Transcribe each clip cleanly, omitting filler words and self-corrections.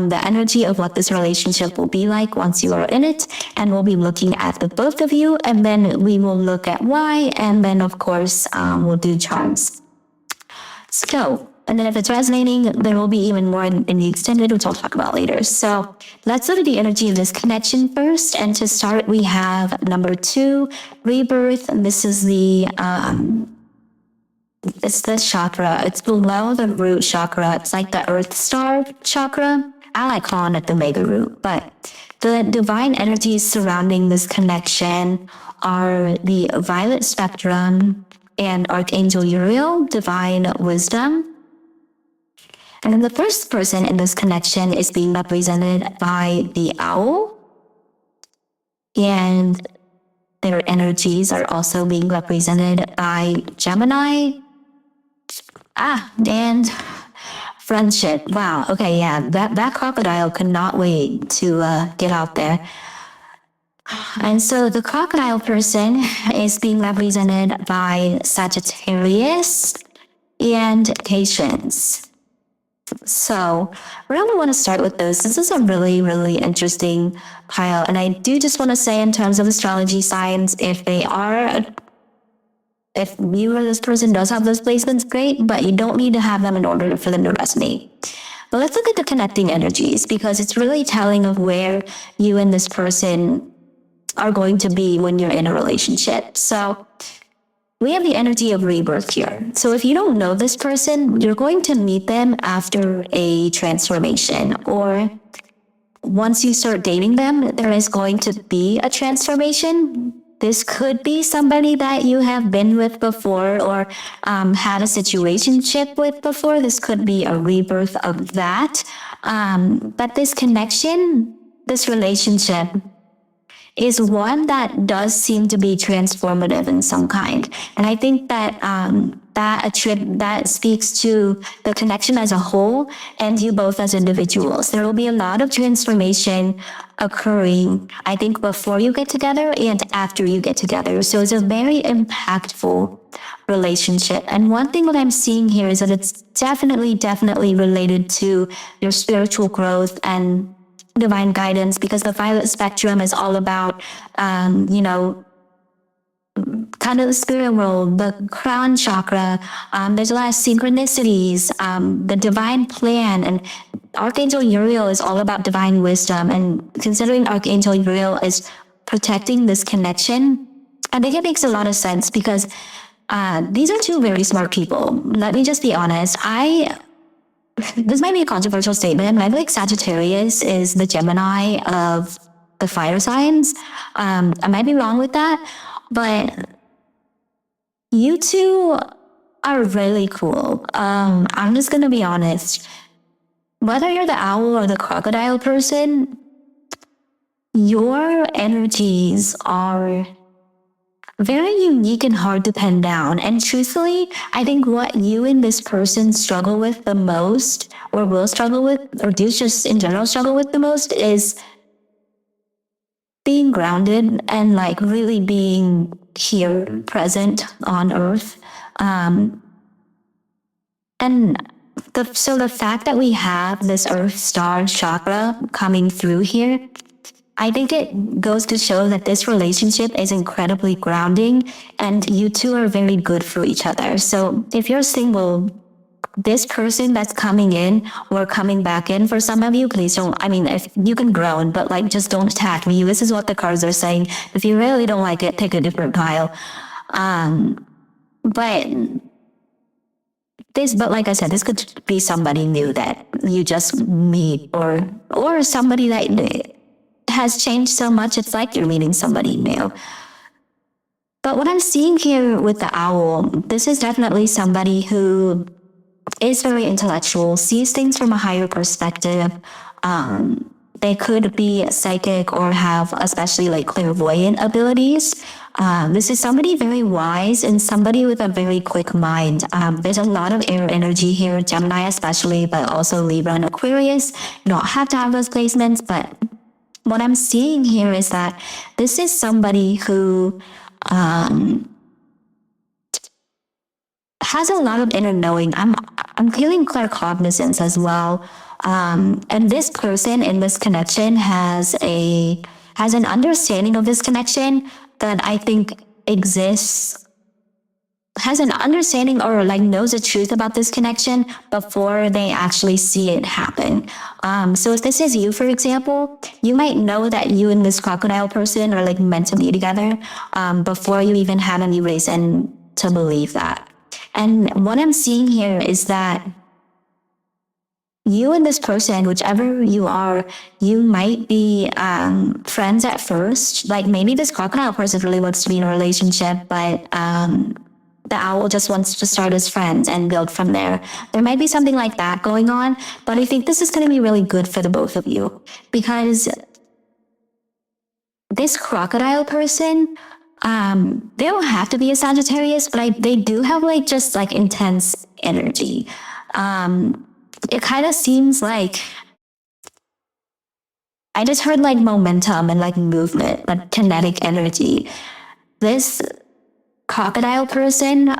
the energy of what this relationship will be like once you are in it. And we'll be looking at the both of you, and then we will look at why, and then of course we'll do charts. So, and then if it's resonating, there will be even more in the extended, which I'll talk about later. So let's look at the energy of this connection first. And to start, we have number 2, rebirth. And this is it's this chakra. It's below the root chakra. It's like the earth star chakra. I like calling it the mega root, but the divine energies surrounding this connection are the violet spectrum and Archangel Uriel, divine wisdom. And then the first person in this connection is being represented by the owl. And their energies are also being represented by Gemini. And friendship. Wow. Okay, yeah. That crocodile could not wait to get out there. And so the crocodile person is being represented by Sagittarius and Patience. So I really want to start with those. This is a really, really interesting pile. And I do just want to say, in terms of astrology signs, if you or this person does have those placements, great, but you don't need to have them in order for them to resonate. But let's look at the connecting energies, because it's really telling of where you and this person are going to be when you're in a relationship. So we have the energy of rebirth here. So if you don't know this person, you're going to meet them after a transformation, or once you start dating them, there is going to be a transformation. This could be somebody that you have been with before, or had a situationship with before. This could be a rebirth of that. But this connection, this relationship, is one that does seem to be transformative in some kind. And I think that that speaks to the connection as a whole and you both as individuals. There will be a lot of transformation occurring, I think, before you get together and after you get together. So it's a very impactful relationship. And one thing that I'm seeing here is that it's definitely related to your spiritual growth and divine guidance, because the violet spectrum is all about, kind of the spirit world, the crown chakra. There's a lot of synchronicities, the divine plan, and Archangel Uriel is all about divine wisdom. And considering Archangel Uriel is protecting this connection, I think it makes a lot of sense, because these are two very smart people. Let me just be honest. This might be a controversial statement, but I feel like Sagittarius is the Gemini of the fire signs. I might be wrong with that, but you two are really cool. I'm just going to be honest. Whether you're the owl or the crocodile person, your energies are very unique and hard to pin down. And truthfully, I think what you and this person struggle with the most, or will struggle with, or do just in general struggle with the most, is being grounded and like really being here, present on earth. So the fact that we have this earth star chakra coming through here, I think it goes to show that this relationship is incredibly grounding and you two are very good for each other. So if you're single, this person that's coming in or coming back in, for some of you, please don't, if you can groan, but like, just don't attack me. This is what the cards are saying. If you really don't like it, pick a different pile. But like I said, this could be somebody new that you just meet, or somebody that has changed so much, it's like you're meeting somebody new. But what I'm seeing here with the owl, this is definitely somebody who is very intellectual, sees things from a higher perspective. They could be psychic or have especially like clairvoyant abilities. This is somebody very wise and somebody with a very quick mind. There's a lot of air energy here, Gemini especially, but also Libra and Aquarius. You don't have to have those placements, but what I'm seeing here is that this is somebody who has a lot of inner knowing. I'm feeling claircognizance as well. And this person in this connection has an understanding of this connection that I think exists, has an understanding or like knows the truth about this connection before they actually see it happen. So if this is you, for example, you might know that you and this crocodile person are like meant to be together before you even have any reason to believe that. And what I'm seeing here is that you and this person, whichever you are, you might be friends at first. Like maybe this crocodile person really wants to be in a relationship, but the owl just wants to start as friends and build from there. There might be something like that going on, but I think this is going to be really good for the both of you because this crocodile person, they don't have to be a Sagittarius, but they do have like just like intense energy. It kind of seems like I just heard like momentum and like movement, like kinetic energy. This crocodile person,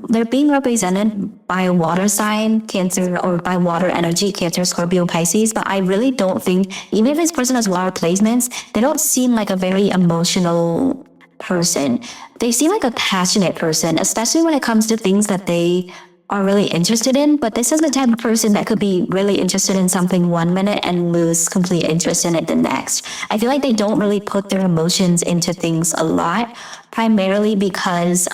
they're being represented by a water sign, Cancer, or by water energy, Cancer, Scorpio, Pisces. But I really don't think, even if this person has water placements, they don't seem like a very emotional person. They seem like a passionate person, especially when it comes to things that they are really interested in. But this is the type of person that could be really interested in something 1 minute and lose complete interest in it the next. I feel like they don't really put their emotions into things a lot, primarily because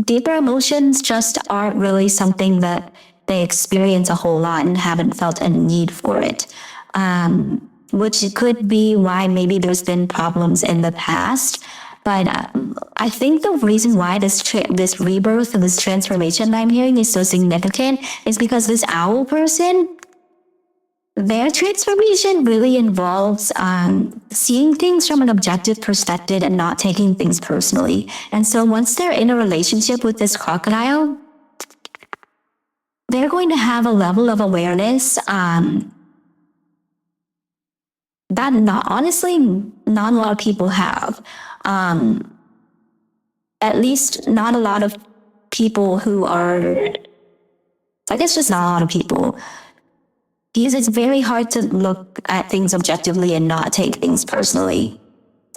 deeper emotions just aren't really something that they experience a whole lot and haven't felt a need for it. Which could be why maybe there's been problems in the past. But I think the reason why this rebirth and this transformation that I'm hearing is so significant is because this owl person, their transformation really involves seeing things from an objective perspective and not taking things personally. And so once they're in a relationship with this crocodile, they're going to have a level of awareness that honestly not a lot of people have. At least not a lot of people who are, I guess just not a lot of people. Because it's very hard to look at things objectively and not take things personally.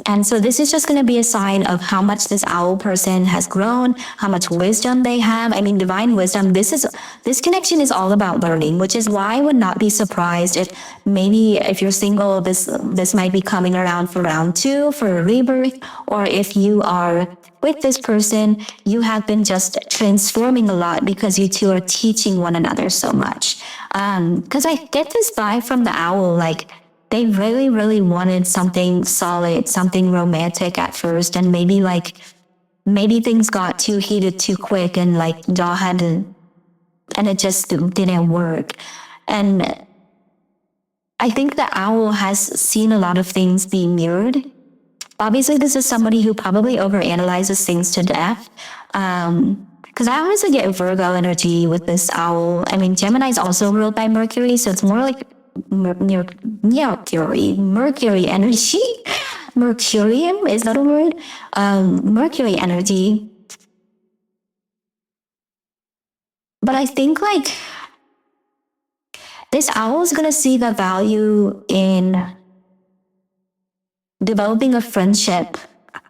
And so this is just going to be a sign of how much this owl person has grown, how much wisdom they have. I mean, divine wisdom. This connection is all about learning, which is why I would not be surprised if maybe if you're single, this might be coming around for round 2 for a rebirth, or if you are with this person, you have been just transforming a lot because you two are teaching one another so much. Because I get this vibe from the owl, like they really, really wanted something solid, something romantic at first, and maybe things got too heated too quick, and like y'all had to, and it just didn't work. And I think the owl has seen a lot of things be mirrored. Obviously, this is somebody who probably overanalyzes things to death. Because I honestly get Virgo energy with this owl. I mean, Gemini is also ruled by Mercury, so it's more like Mercury energy. Mercurium, is that a word? Mercury energy. But I think like this owl is gonna see the value in developing a friendship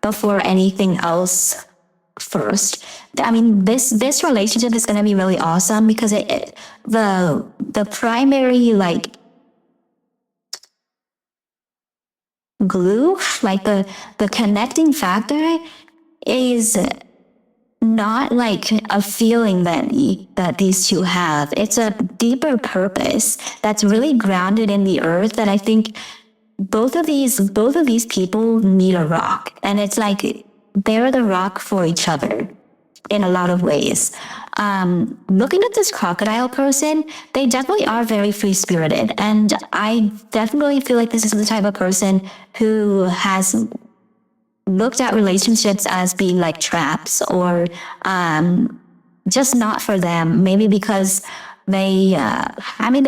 before anything else first. I mean, this relationship is gonna be really awesome because the primary like glue, like the connecting factor is not like a feeling that these two have. It's a deeper purpose that's really grounded in the earth that I think both of these people need a rock. And it's like they're the rock for each other in a lot of ways. Looking at this crocodile person, they definitely are very free spirited. And I definitely feel like this is the type of person who has looked at relationships as being like traps or just not for them. Maybe because they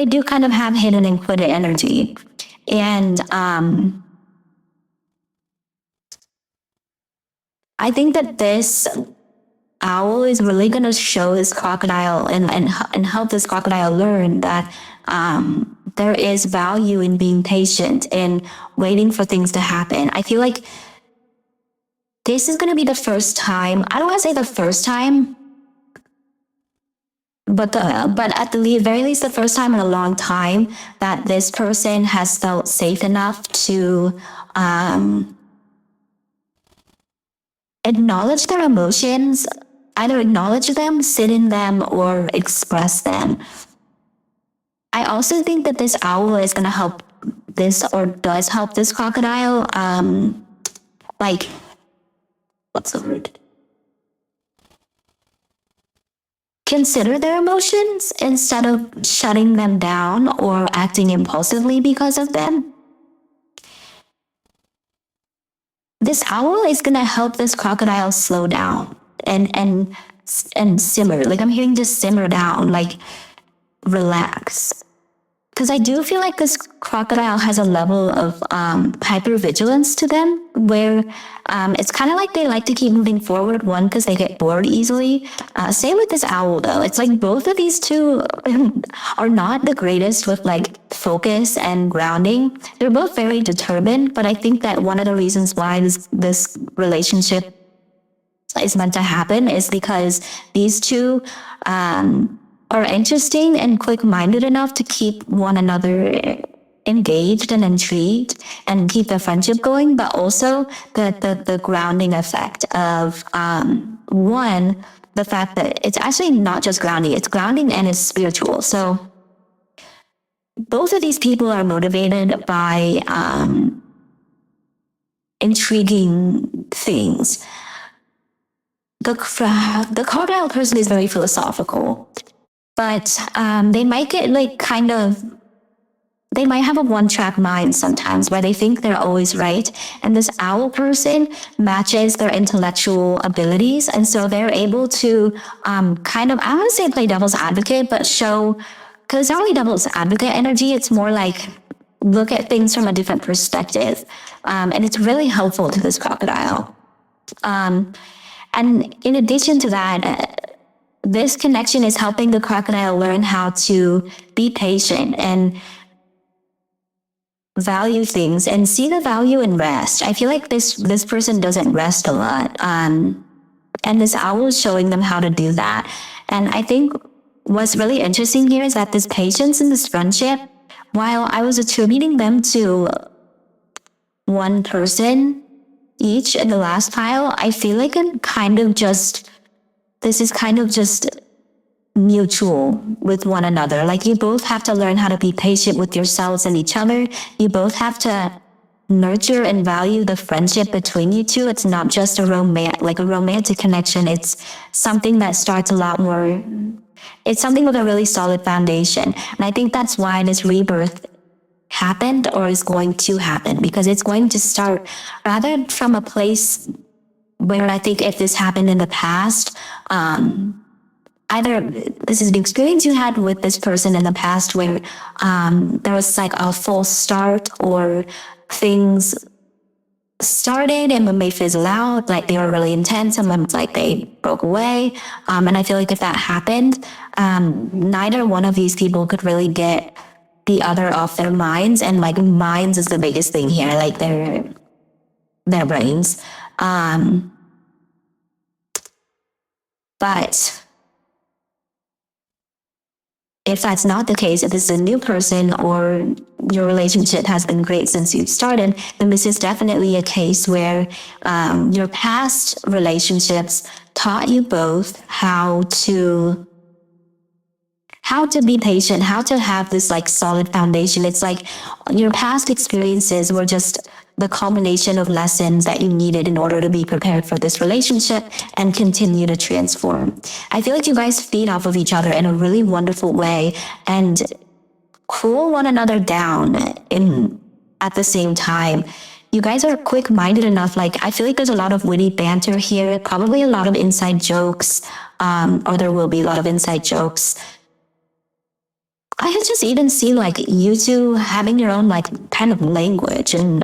do kind of have hidden and quitted energy. And I think that owl is really going to show this crocodile and help this crocodile learn that there is value in being patient and waiting for things to happen. I feel like this is going to be the first time, I don't want to say the first time, but at the very least the first time in a long time that this person has felt safe enough to acknowledge their emotions, either acknowledge them, sit in them, or express them. I also think that this owl is going to help this, or does help this crocodile, like, what's the word? Consider their emotions instead of shutting them down or acting impulsively because of them. This owl is gonna help this crocodile slow down and simmer. Like, I'm hearing just simmer down, like relax. Because I do feel like this crocodile has a level of hypervigilance to them, where it's kind of like they like to keep moving forward. One, because they get bored easily. Same with this owl, though. It's like both of these two are not the greatest with like focus and grounding. They're both very determined, but I think that one of the reasons why this relationship is meant to happen is because these two are interesting and quick-minded enough to keep one another engaged and intrigued and keep the friendship going, but also the grounding effect of one, the fact that it's actually not just grounding, it's grounding and it's spiritual. So both of these people are motivated by intriguing things. The crocodile person is very philosophical, but they might get like they might have a one-track mind sometimes where they think they're always right. And this owl person matches their intellectual abilities. And so they're able to kind of, I don't want to say play devil's advocate, but show, because it's not really devil's advocate energy. It's more like look at things from a different perspective. And it's really helpful to this crocodile. And in addition to that, this connection is helping the crocodile learn how to be patient and value things and see the value in rest. I feel like this person doesn't rest a lot. And this owl is showing them how to do that. And I think what's really interesting here is that this patience and this friendship, while I was attributing them to one person each in the last pile, I feel like this is kind of just mutual with one another. Like, you both have to learn how to be patient with yourselves and each other. You both have to nurture and value the friendship between you two. It's not just a romantic connection. It's something that starts a lot more. It's something with a really solid foundation. And I think that's why this rebirth happened or is going to happen, because it's going to start rather from a place where I think if this happened in the past, either this is the experience you had with this person in the past where there was like a false start, or things started and when they fizzle out, like they were really intense and then like they broke away. And I feel like if that happened, neither one of these people could really get the other off their minds. And like minds is the biggest thing here, like their brains. But if that's not the case, if this is a new person or your relationship has been great since you started, then this is definitely a case where your past relationships taught you both how to be patient, how to have this like solid foundation. It's like your past experiences were just the culmination of lessons that you needed in order to be prepared for this relationship and continue to transform. I feel like you guys feed off of each other in a really wonderful way and cool one another down at the same time. You guys are quick-minded enough. Like, I feel like there's a lot of witty banter here, probably a lot of inside jokes, or there will be a lot of inside jokes. I can just even see like you two having your own like kind of language, and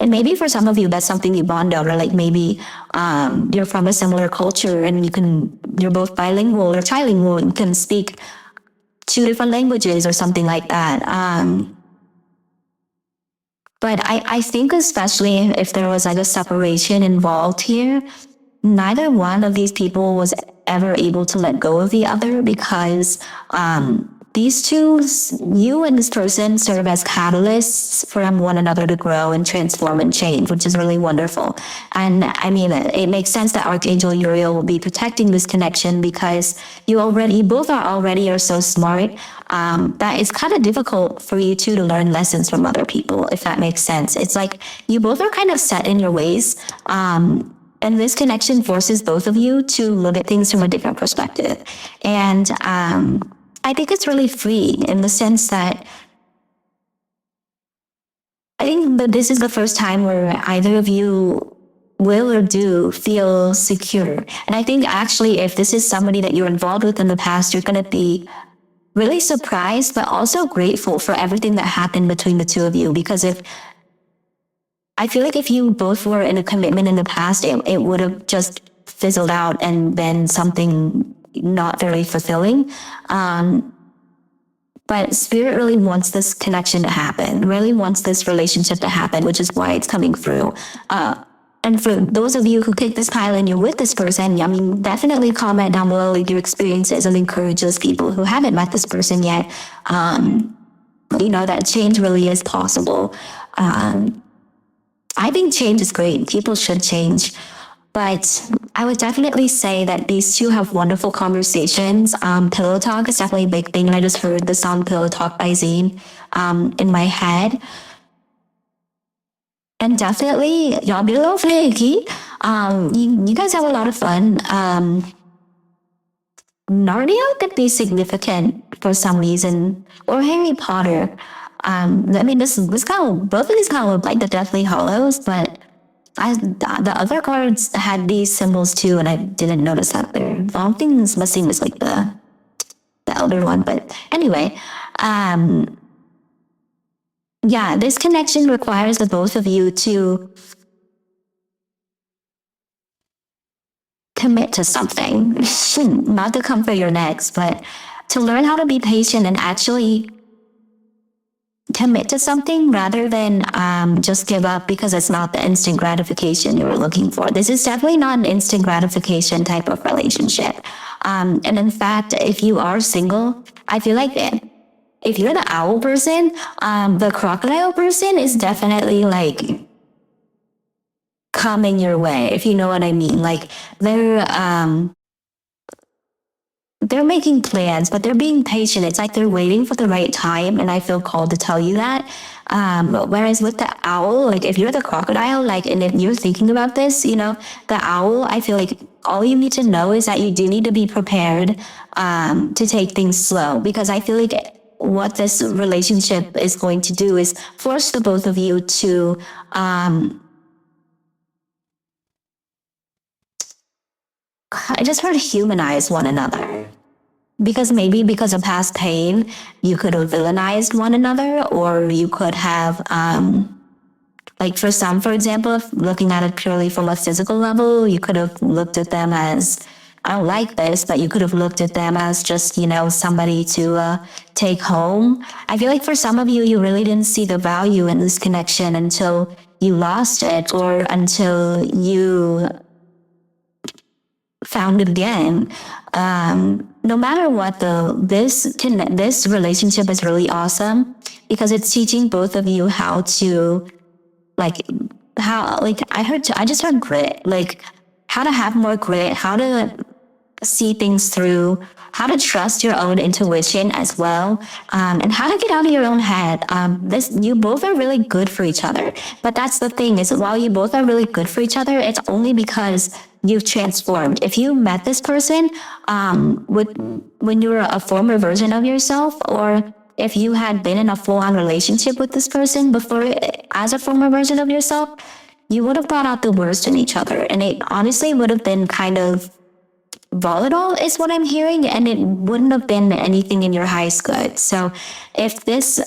And maybe for some of you, that's something you bond over. Like maybe you're from a similar culture and you're both bilingual or trilingual and can speak two different languages or something like that. But I think especially if there was like a separation involved here, neither one of these people was ever able to let go of the other because these two, you and this person, serve as catalysts for one another to grow and transform and change, which is really wonderful. And I mean, it makes sense that Archangel Uriel will be protecting this connection because you both are so smart that it's kind of difficult for you two to learn lessons from other people, if that makes sense. It's like you both are kind of set in your ways. And this connection forces both of you to look at things from a different perspective. And I think it's really free in the sense that I think that this is the first time where either of you will or do feel secure. And I think actually, if this is somebody that you're involved with in the past, you're going to be really surprised, but also grateful for everything that happened between the two of you. Because I feel like if you both were in a commitment in the past, it would have just fizzled out and been something not very fulfilling. But Spirit really wants this connection to happen, really wants this relationship to happen, which is why it's coming through. And for those of you who picked this pile and you're with this person, I mean, definitely comment down below like your experiences and encourage those people who haven't met this person yet. That change really is possible. I think change is great. People should change. But I would definitely say that these two have wonderful conversations. Pillow talk is definitely a big thing. And I just heard the song Pillow Talk by Zayn in my head. And definitely, y'all be a little flaky. You guys have a lot of fun. Narnia could be significant for some reason. Or Harry Potter. I mean, this kind of, both of these kind of look like the Deathly Hollows, but the other cards had these symbols too, and I didn't notice that there. The only thing that's missing was like the elder one. But anyway, yeah, this connection requires the both of you to commit to something, not to come for your necks, but to learn how to be patient and actually commit to something rather than just give up because it's not the instant gratification you were looking for. This is definitely not an instant gratification type of relationship. And in fact, if you are single, I feel like if you're the owl person, the crocodile person is definitely like coming your way, if you know what I mean. Like they're making plans, but they're being patient. It's like they're waiting for the right time, and I feel called to tell you that. Whereas with the owl, like if you're the crocodile, like, and if you're thinking about this, the owl, I feel like all you need to know is that you do need to be prepared to take things slow, because I feel like what this relationship is going to do is force the both of you to I just heard humanize one another. Because maybe because of past pain, you could have villainized one another, or you could have, like for some, for example, if looking at it purely from a physical level, you could have looked at them as, I don't like this, but you could have looked at them as just, somebody to take home. I feel like for some of you, you really didn't see the value in this connection until you lost it, or until you found it again. No matter what, though, this relationship is really awesome because it's teaching both of you how to, I just heard grit, like how to have more grit, how to see things through, how to trust your own intuition as well, and how to get out of your own head. You both are really good for each other. But that's the thing, is while you both are really good for each other, it's only because you've transformed. If you met this person when you were a former version of yourself, or if you had been in a full-on relationship with this person before as a former version of yourself, you would have brought out the worst in each other. And it honestly would have been kind of volatile is what I'm hearing, and it wouldn't have been anything in your highest good. So if this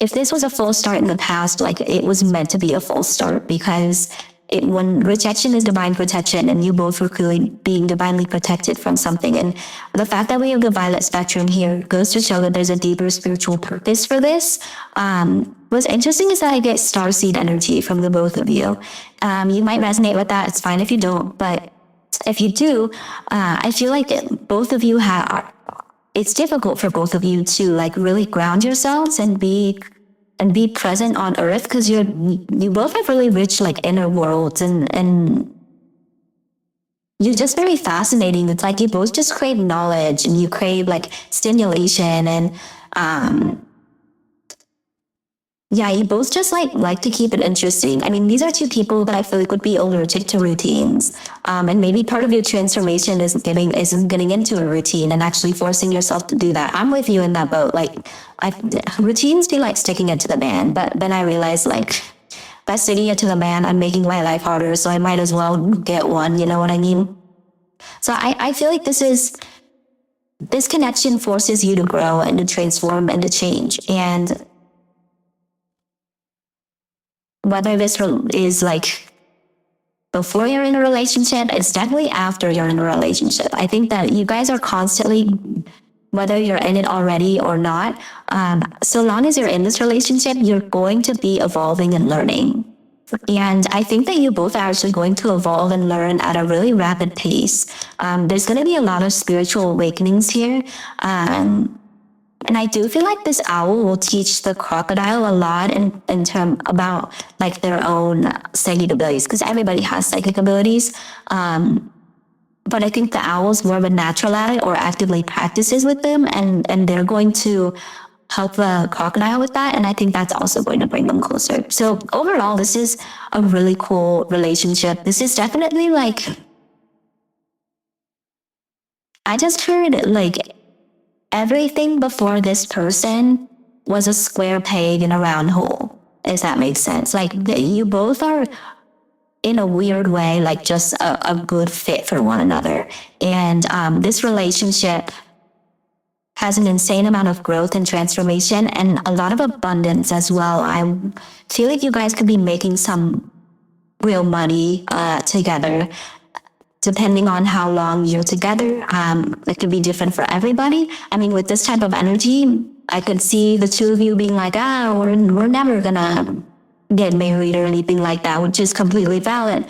if this was a full start in the past, like it was meant to be a full start because when rejection is divine protection and you both were clearly being divinely protected from something. And the fact that we have the violet spectrum here goes to show that there's a deeper spiritual purpose for this. What's interesting is that I get starseed energy from the both of you. You might resonate with that. It's fine if you don't, but if you do, I feel like both of you it's difficult for both of you to like really ground yourselves and be present on earth because you both have really rich like inner worlds and you're just very fascinating. It's like you both just crave knowledge and you crave like stimulation and yeah, you both just like to keep it interesting. I mean, these are two people that I feel like would be allergic to routines. And maybe part of your transformation is getting into a routine and actually forcing yourself to do that. I'm with you in that boat. Like, routines feel like sticking it to the man, but then I realized like by sticking it to the man, I'm making my life harder. So I might as well get one. You know what I mean? So I feel like this connection forces you to grow and to transform and to change. And whether this is like before you're in a relationship, it's definitely after you're in a relationship. I think that you guys are constantly, whether you're in it already or not, so long as you're in this relationship, you're going to be evolving and learning. And I think that you both are actually going to evolve and learn at a really rapid pace. There's going to be a lot of spiritual awakenings here. And I do feel like this owl will teach the crocodile a lot in term about like their own psychic abilities, because everybody has psychic abilities. But I think the owl's more of a natural at it or actively practices with them, and they're going to help the crocodile with that. And I think that's also going to bring them closer. So overall, this is a really cool relationship. This is definitely like, I just heard like everything before this person was a square peg in a round hole, if that makes sense. Like you both are in a weird way, like just a good fit for one another. And this relationship has an insane amount of growth and transformation and a lot of abundance as well. I feel like you guys could be making some real money together, depending on how long you're together. It could be different for everybody. I mean, with this type of energy, I could see the two of you being like, we're never gonna get married or anything like that, which is completely valid.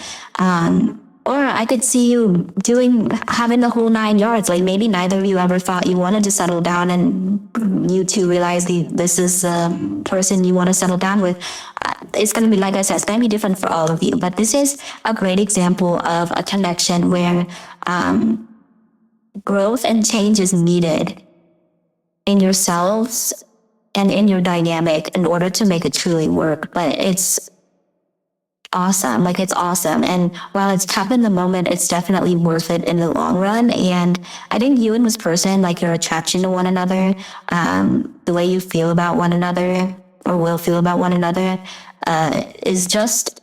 Or I could see you having the whole 9 yards. Like maybe neither of you ever thought you wanted to settle down and you two realize this is the person you want to settle down with. It's going to be, like I said, it's going to be different for all of you. But this is a great example of a connection where growth and change is needed in yourselves and in your dynamic in order to make it truly work. But it's awesome. Like it's awesome. And while it's tough in the moment, it's definitely worth it in the long run. And I think you and this person, like your attraction to one another, the way you feel about one another or will feel about one another, is just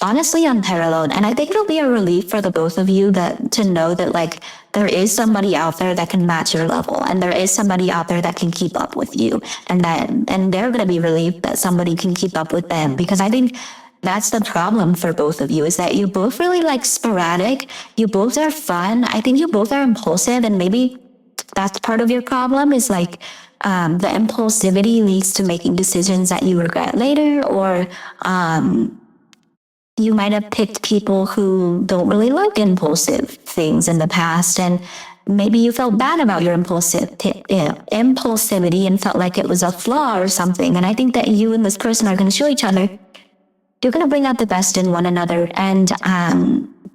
honestly unparalleled. And I think it'll be a relief for the both of you to know that like there is somebody out there that can match your level, and there is somebody out there that can keep up with you, and they're going to be relieved that somebody can keep up with them, because I think that's the problem for both of you, is that you both really like sporadic. You both are fun. I think you both are impulsive, and maybe that's part of your problem, is like the impulsivity leads to making decisions that you regret later, or you might have picked people who don't really like impulsive things in the past, and maybe you felt bad about your impulsivity and felt like it was a flaw or something. And I think that you and this person are going to show each other you're going to bring out the best in one another and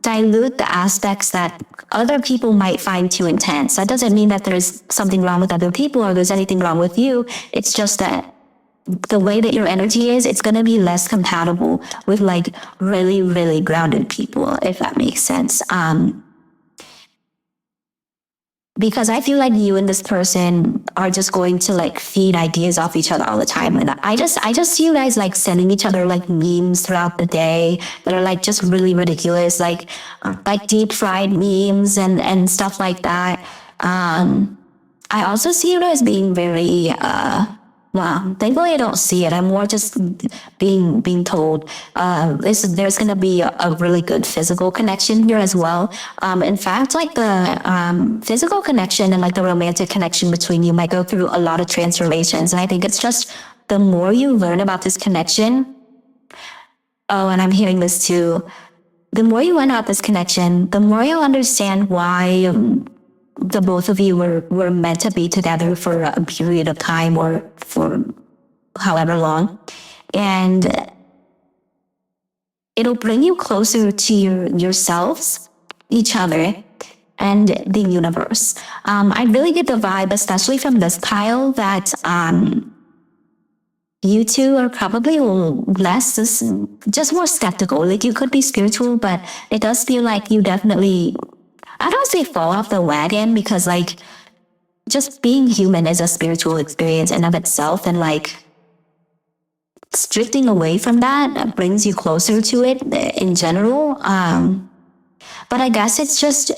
dilute the aspects that other people might find too intense. That doesn't mean that there's something wrong with other people or there's anything wrong with you. It's just that the way that your energy is, it's going to be less compatible with like really, really grounded people, if that makes sense. Because I feel like you and this person are just going to like feed ideas off each other all the time. And I just see you guys like sending each other like memes throughout the day that are like just really ridiculous, like deep fried memes and stuff like that. I also see you guys being very Wow. Thankfully, I don't see it. I'm more just being told. There's gonna be a really good physical connection here as well. In fact, like the physical connection and like the romantic connection between you might go through a lot of transformations. And I think it's just the more you learn about this connection. Oh, and I'm hearing this too. The more you learn about this connection, the more you'll understand why the both of you were meant to be together for a period of time or for however long. And it'll bring you closer to yourselves, each other, and the universe. I really get the vibe, especially from this pile, that you two are probably less, just more skeptical. Like you could be spiritual, but it does feel like you definitely, I don't say fall off the wagon, because like just being human is a spiritual experience in of itself, and like drifting away from that brings you closer to it in general. But I guess it's just,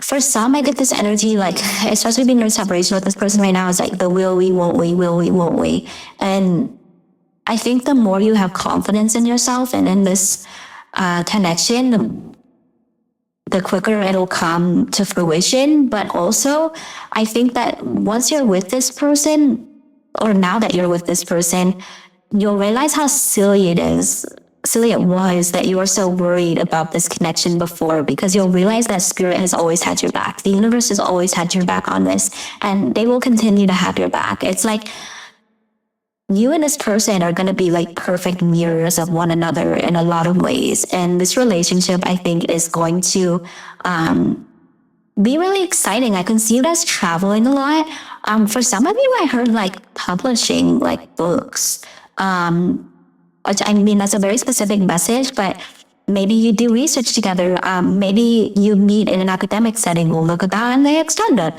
for some, I get this energy, like, especially being in separation with this person right now, is like the will we, won't we, will we, won't we. And I think the more you have confidence in yourself and in this connection, the quicker it'll come to fruition. But also, I think that once you're with this person, or now that you're with this person, you'll realize how silly it was that you were so worried about this connection before, because you'll realize that spirit has always had your back. The universe has always had your back on this, and they will continue to have your back. It's like you and this person are going to be like perfect mirrors of one another in a lot of ways. And this relationship, I think, is going to be really exciting. I can see you guys traveling a lot. For some of you, I heard like publishing like books. Which, I mean, that's a very specific message, but maybe you do research together. Maybe you meet in an academic setting. We'll look at that and they extend it.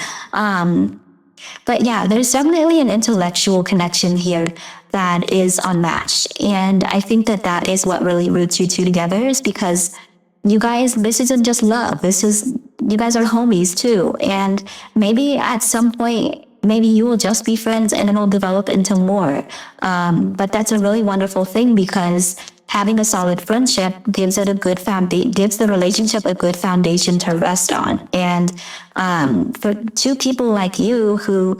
But yeah, there's definitely an intellectual connection here that is unmatched. And I think that that is what really roots you two together, is because you guys, this isn't just love. You guys are homies too. And maybe at some point, maybe you will just be friends and it'll develop into more. But that's a really wonderful thing, because having a solid friendship gives it a good gives the relationship a good foundation to rest on. And for two people like you who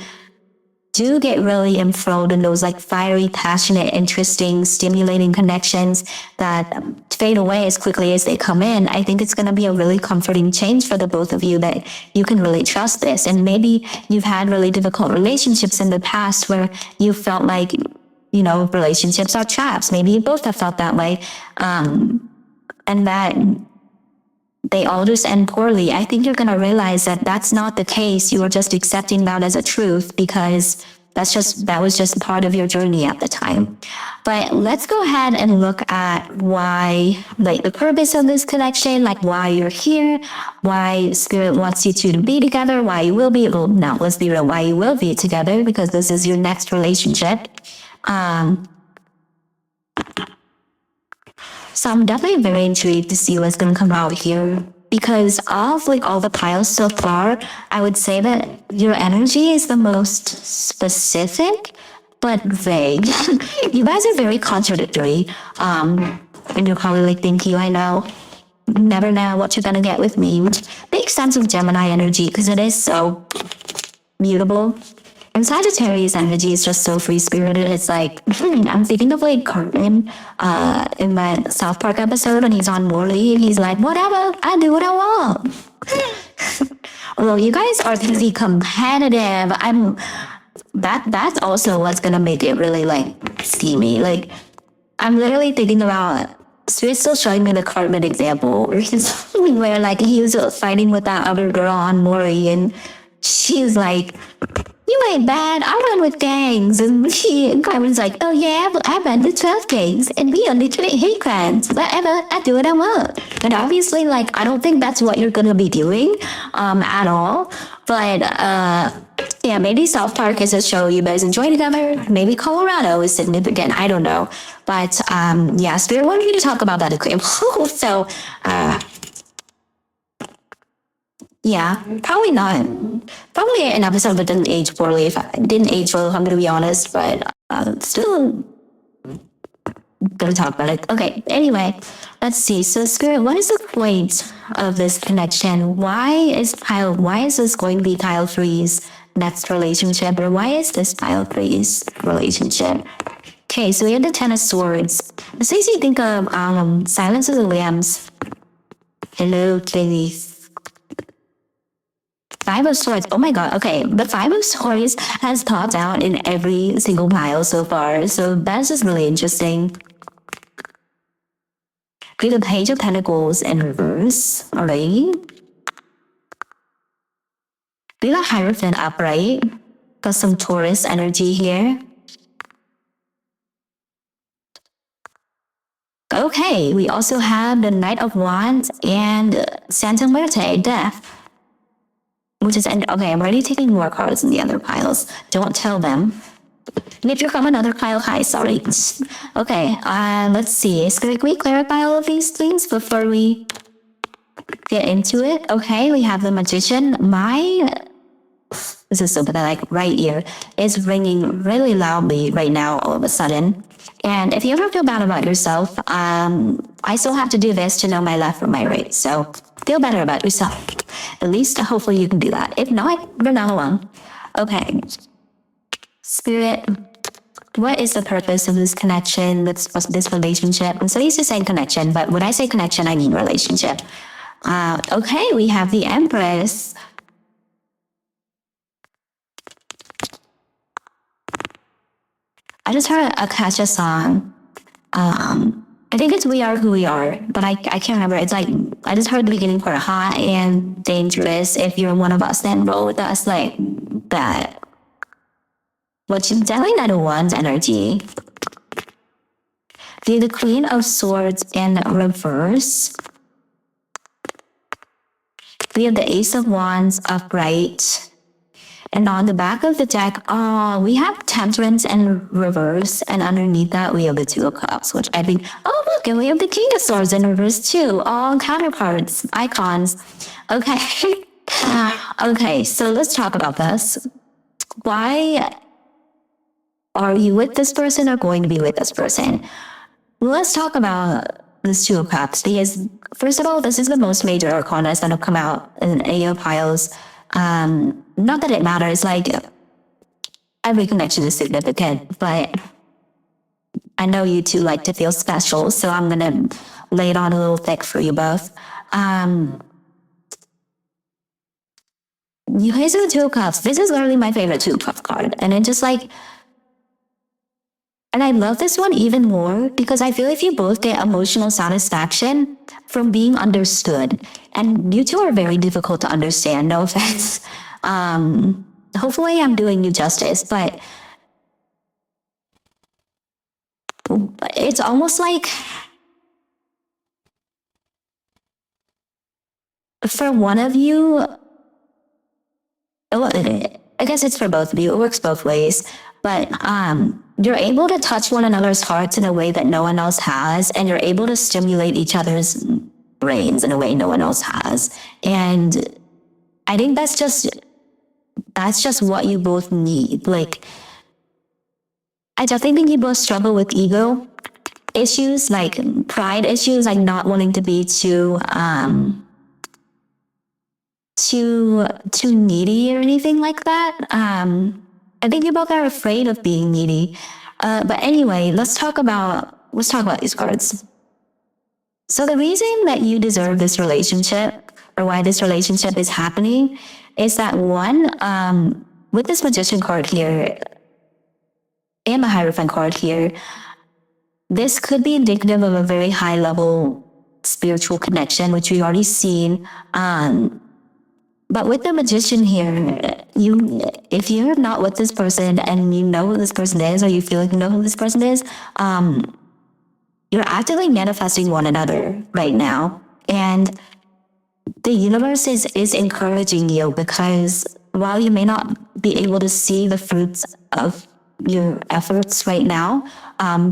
do get really enthralled in those like fiery, passionate, interesting, stimulating connections that fade away as quickly as they come in, I think it's going to be a really comforting change for the both of you, that you can really trust this. And maybe you've had really difficult relationships in the past where you felt like, relationships are traps. Maybe you both have felt that way. And that they all just end poorly. I think you're going to realize that that's not the case. You are just accepting that as a truth, because that was just part of your journey at the time. But let's go ahead and look at why, like the purpose of this connection, like why you're here, why spirit wants you two to be together, why you will be, well, no, let's be real, why you will be together, because this is your next relationship. So I'm definitely very intrigued to see what's going to come out here. Because of like all the piles so far, I would say that your energy is the most specific, but vague. You guys are very contradictory. And you're probably like thinking, I know, never know what you're going to get with me, which makes sense with Gemini energy, because it is so mutable. And Sagittarius energy is just so free spirited. It's like, I'm thinking of like Cartman in my South Park episode when he's on Morley, and he's like, whatever, I do what I want. Although you guys are pretty competitive, that's also what's gonna make it really like steamy. Like, I'm literally thinking about, Spirit's still showing me the Cartman example where like he was fighting with that other girl on Maury, and she's like, you ain't bad, I run with gangs. And Carmen's like, oh yeah, but I run with 12 gangs and we only treat hate crimes. Whatever, I do what I want. And obviously, like, I don't think that's what you're gonna be doing at all. But yeah, maybe South Park is a show you guys enjoy together. Maybe Colorado is significant, I don't know. But yeah, Spirit wanted me to talk about that example. So Yeah, probably not. Probably an episode that didn't age poorly. If I didn't age well, if I'm gonna be honest, but still gonna talk about it. Okay. Anyway, let's see. So, Spirit, what is the point of this connection? Why is this going to be Kyle Three's next relationship, or why is this Kyle Three's relationship? Okay, so we have the Ten of Swords. This makes you think of Silence of the Lambs. Hello, ladies. Five of Swords. Oh my god. Okay, the Five of Swords has popped out in every single pile so far, so that's just really interesting. Be the Page of Pentacles in reverse already. Be the Hierophant upright. Got some Taurus energy here. Okay, we also have the Knight of Wands and Santa Muerte, Death. Which is, okay, I'm already taking more cards in the other piles. Don't tell them. And if you're from another pile, hi, sorry. Okay, let's see. Can we clarify all of these things before we get into it? Okay, we have the Magician. This is so pathetic, right ear is ringing really loudly right now all of a sudden. And if you ever feel bad about yourself, I still have to do this to know my left from my right. So feel better about yourself. At least hopefully you can do that. If not, you're not alone. Okay. Spirit, what is the purpose of this connection, this relationship? I'm so used to saying connection, but when I say connection, I mean relationship. Okay, we have the Empress. I just heard a Kesha song. I think it's We Are Who We Are, but I can't remember. It's like, I just heard the beginning part, hot and dangerous. If you're one of us, then roll with us, like that. Which is definitely not a one's energy. The Queen of Swords in reverse. We have the Ace of Wands upright. And on the back of the deck, we have Temperance in reverse. And underneath that, we have the Two of Cups, which I think, oh, look, and we have the King of Swords in reverse too. All counterparts, icons. Okay. Okay, so let's talk about this. Why are you with this person or going to be with this person? Let's talk about this Two of Cups, because first of all, this is the most major arcanas that have come out in AO piles. Not that it matters, like every connection is significant, but I know you two like to feel special, so I'm gonna lay it on a little thick for you both. You guys are the Two of Cups. This is literally my favorite Two of Cups card, and it just like, and I love this one even more because I feel if you both get emotional satisfaction from being understood, and you two are very difficult to understand, no offense. Hopefully I'm doing you justice, but it's almost like for one of you, I guess it's for both of you, it works both ways, but you're able to touch one another's hearts in a way that no one else has, and you're able to stimulate each other's brains in a way no one else has. And I think that's just what you both need. Like, I definitely think you both struggle with ego issues, like pride issues, like not wanting to be too needy or anything like that. I think you both are afraid of being needy. But anyway, let's talk about these cards. So the reason that you deserve this relationship, or why this relationship is happening, is that one, with this Magician card here and the Hierophant card here, this could be indicative of a very high level spiritual connection, which we've already seen. But with the Magician here, if you're not with this person and you know who this person is, or you feel like you know who this person is, you're actively manifesting one another right now. And the universe is encouraging you, because while you may not be able to see the fruits of your efforts right now,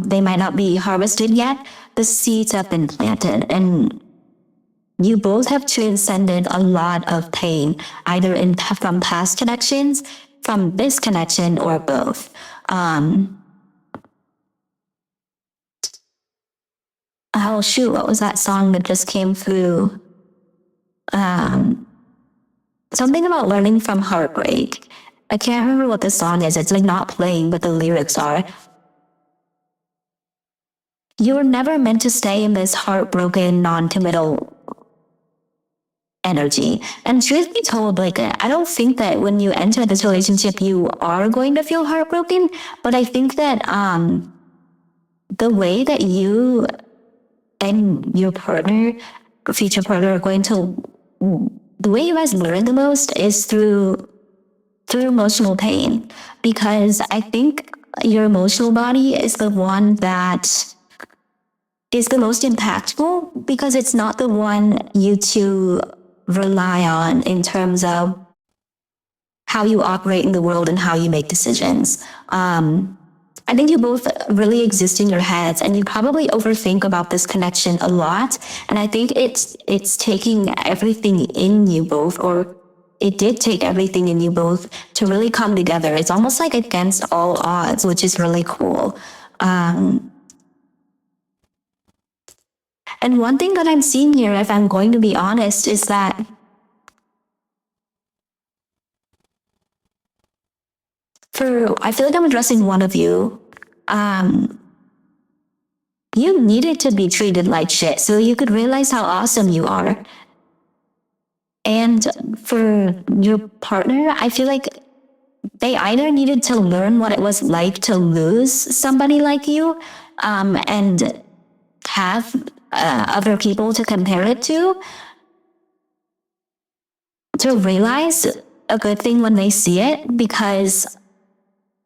they might not be harvested yet, the seeds have been planted. And You both have transcended a lot of pain, either from past connections, from this connection, or both. Oh shoot, what was that song that just came through? Something about learning from heartbreak. I can't remember what the song is. It's like not playing, but the lyrics are. You were never meant to stay in this heartbroken, non-committal energy. And truth be told, like, I don't think that when you enter this relationship, you are going to feel heartbroken. But I think that the way that you and your partner, future partner, are going to, the way you guys learn the most is through emotional pain, because I think your emotional body is the one that is the most impactful, because it's not the one you two rely on in terms of how you operate in the world and how you make decisions. I think you both really exist in your heads, and you probably overthink about this connection a lot. And I think it's taking everything in you both, or it did take everything in you both to really come together. It's almost like against all odds, which is really cool. And one thing that I'm seeing here, if I'm going to be honest, is that I feel like I'm addressing one of you. You needed to be treated like shit so you could realize how awesome you are. And for your partner, I feel like they either needed to learn what it was like to lose somebody like you, and have other people to compare it to realize a good thing when they see it. Because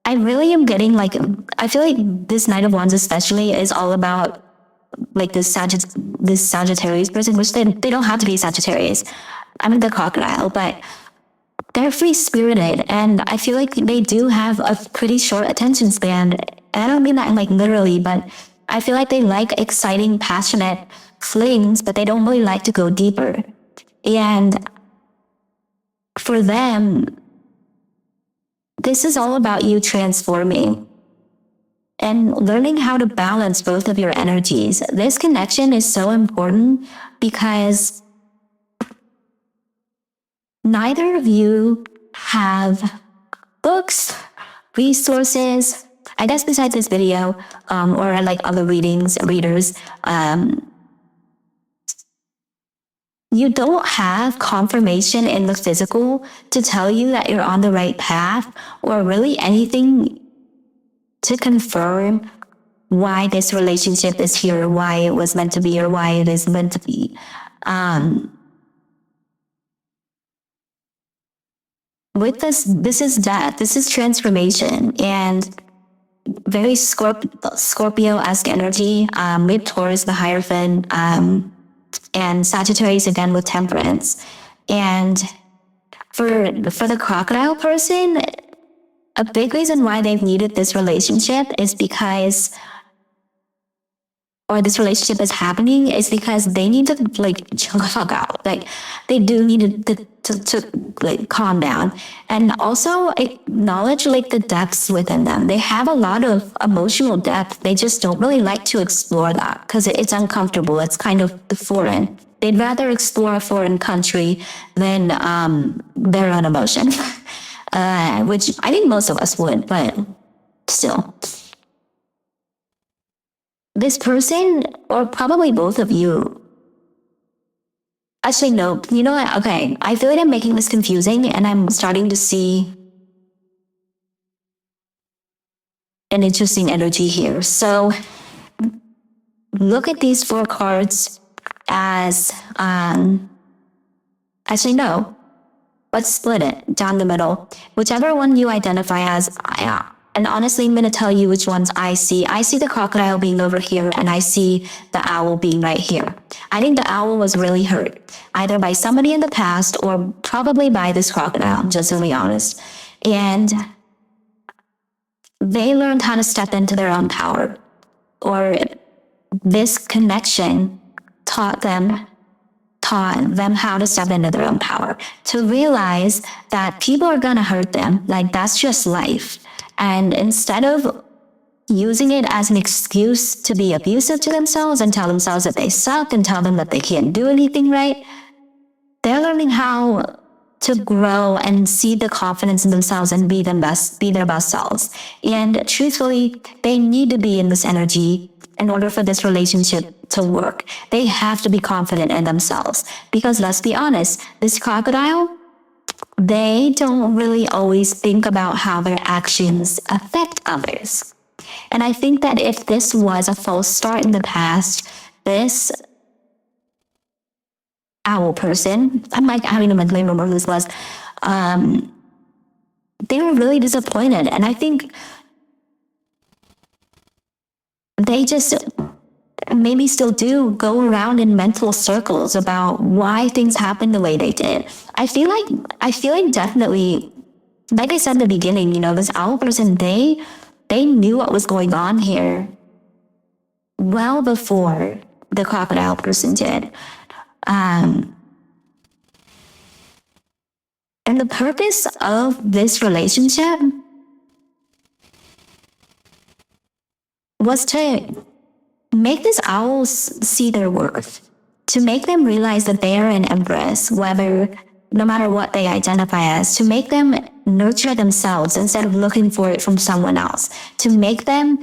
I really am getting like, I feel like this Knight of Wands especially is all about like this Sagittarius person, which they don't have to be Sagittarius. I mean, the crocodile, but they're free spirited, and I feel like they do have a pretty short attention span. And I don't mean that like literally, but I feel like they like exciting, passionate flings, but they don't really like to go deeper. And for them, this is all about you transforming and learning how to balance both of your energies. This connection is so important because neither of you have books, resources, I guess besides this video, or like other readers, you don't have confirmation in the physical to tell you that you're on the right path, or really anything to confirm why this relationship is here, why it was meant to be, or why it is meant to be. With this is death, this is transformation, and very Scorpio-esque energy, with Taurus, the Hierophant, and Sagittarius again with Temperance. And for the crocodile person, a big reason why they've needed this relationship is because, or this relationship is happening, is because they need to like chill the fuck out. Like they do need to like calm down, and also acknowledge like the depths within them. They have a lot of emotional depth. They just don't really like to explore that because it's uncomfortable. It's kind of the foreign. They'd rather explore a foreign country than their own emotion, which I think most of us would, but still. This person, or probably both of you, actually, no, you know what? Okay, I feel like I'm making this confusing, and I'm starting to see an interesting energy here. So, look at these 4 cards as, actually, no. Let's split it down the middle. Whichever one you identify as, and honestly, I'm going to tell you which ones I see. I see the crocodile being over here, and I see the owl being right here. I think the owl was really hurt, either by somebody in the past or probably by this crocodile, just to be honest. And they learned how to step into their own power, or this connection taught taught them how to step into their own power, to realize that people are gonna hurt them. Like, that's just life. And instead of using it as an excuse to be abusive to themselves and tell themselves that they suck and tell them that they can't do anything right, they're learning how to grow and see the confidence in themselves and be their best selves. And truthfully, they need to be in this energy in order for this relationship to work. They have to be confident in themselves. Because let's be honest, this crocodile, they don't really always think about how their actions affect others. And I think that if this was a false start in the past, this owl person, I'm like having a mentally remember this was, they were really disappointed. And I think they just maybe still do go around in mental circles about why things happen the way they did. I feel like definitely, like I said in the beginning, you know, this owl person, they knew what was going on here well before the crocodile person did. And the purpose of this relationship was to make these owls see their worth, to make them realize that they are an empress, no matter what they identify as, to make them nurture themselves instead of looking for it from someone else, to make them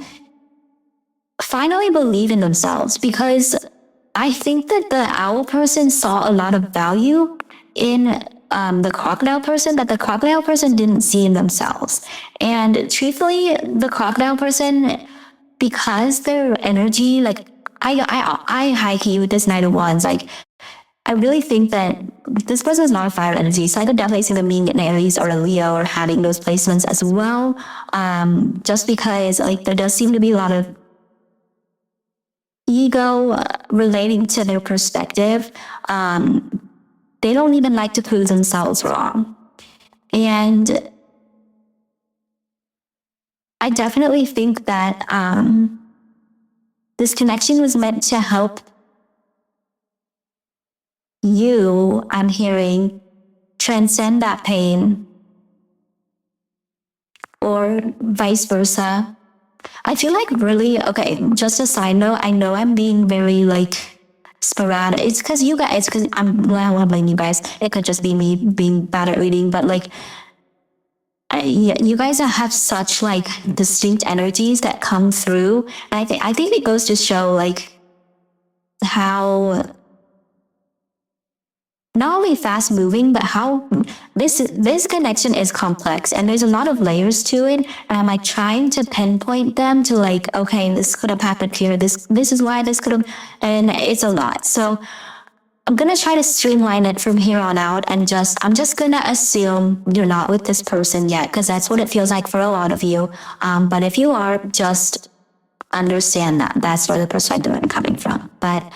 finally believe in themselves. Because I think that the owl person saw a lot of value in the crocodile person that the crocodile person didn't see in themselves. And truthfully, the crocodile person, because their energy, like I high key with this Knight of Wands, like I really think that this person is not a fire energy, so I could definitely see them being an Aries or a Leo or having those placements as well. Just because like there does seem to be a lot of ego relating to their perspective. They don't even like to prove themselves wrong. And I definitely think that this connection was meant to help you, I'm hearing, transcend that pain, or vice versa. I feel like really, okay, just a side note, I know I'm being very like sporadic. It's because you guys, it's because I don't want to blame you guys. It could just be me being bad at reading, but like, you guys have such like distinct energies that come through. And I think it goes to show like how not only fast moving, but how this connection is complex and there's a lot of layers to it. And I'm like trying to pinpoint them to like, okay, this could have happened here. This is why this could have, and it's a lot. So I'm gonna try to streamline it from here on out and I'm just gonna assume you're not with this person yet, because that's what it feels like for a lot of you. But if you are, just understand that that's where the perspective I'm coming from. But